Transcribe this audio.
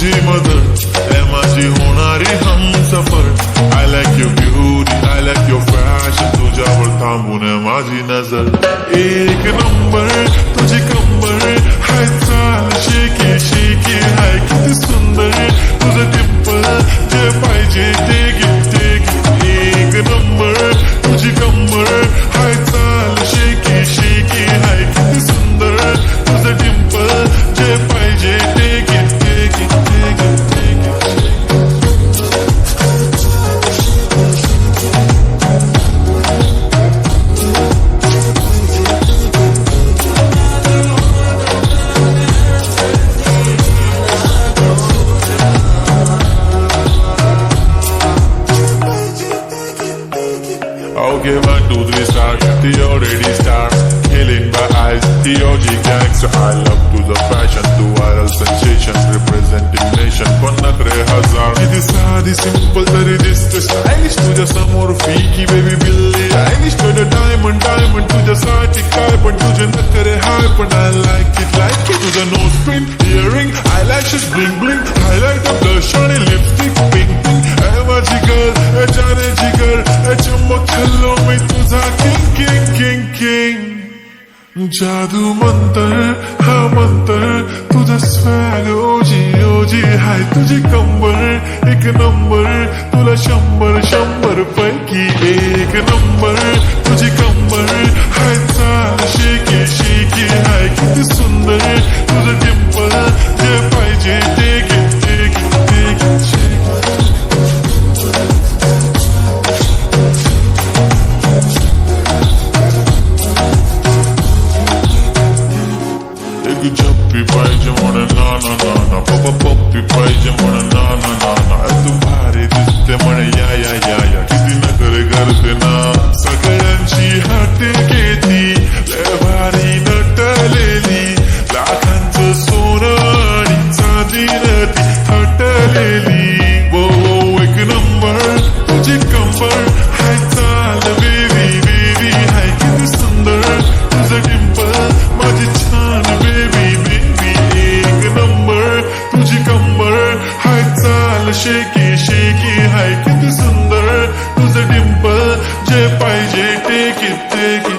तुझी मदत ए माझी होणारी Humsafar. I like your beauty, I like your fashion. तुझ्यावर थांबून माझी नजर. एक नंबर तुझी कंबर हाय चाल शेकी शेकी हाय किती सुंदर तुझं टिप्पल जे पाहिजे ते घे ते घे. एक नंबर तुझी कंबर हाय चाल शेकी शेकी हाय किती सुंदर तुझं टिप्पल जे पाहिजे ते घे ते घे ते घे ते घे. Okay, 1, 2, 3, start. The already start. Killing my eyes. The OG gangs. I love to the fashion. To viral sensation. Representing nation. Pannakre hazar. Idi saadi simple tari दिसते stylish. तुझ्या समोर फीकी baby बिल्ली. Stylish to the diamond diamond. तुझ्यासाठी काय पण तुझे नखरे हाय पण I like it. तुझं nose print, earring, eyelashes bling bling. Highlighter, blush आणि lipstick pink pink. ए माझी girl, ए जाने जिगर, ए चमक छल्लो मी तुझा king king king king. जादू मंतर हा मंतर तुझं स्वॅग ओजी ओजी हाय तुझी कंबर एक नंबर तुला 100 पैकी एक नंबर तुझी कंबर हाय चाल शेकी शेकी हाय किती सुंदर तुझं टिम्पल जे पाहिजे ते घे ते घे ते घे. एक जप्पी पाहिजे म्हणून ना ना ना ना पप्पा पप्पी पाहिजे म्हणून ना ना ना ना. तू भारी दिसते म्हणे या या या या किती नखर करते ना सगळ्यांची हात घेती लय भारी नटलेली लाखांचं सोनं आणि चांदी ती हटलेली. वो एक नंबर तुझी कंबर हाय चाल बेबी बेबी हाय किती सुंदर तुझं डिंपल माझी छान बेबी बेबी. एक नंबर तुझी कंबर हाय चाल शेकी शेकी हाय किती सुंदर तुझं डिंपल जे पाहिजे ते घे ते घे.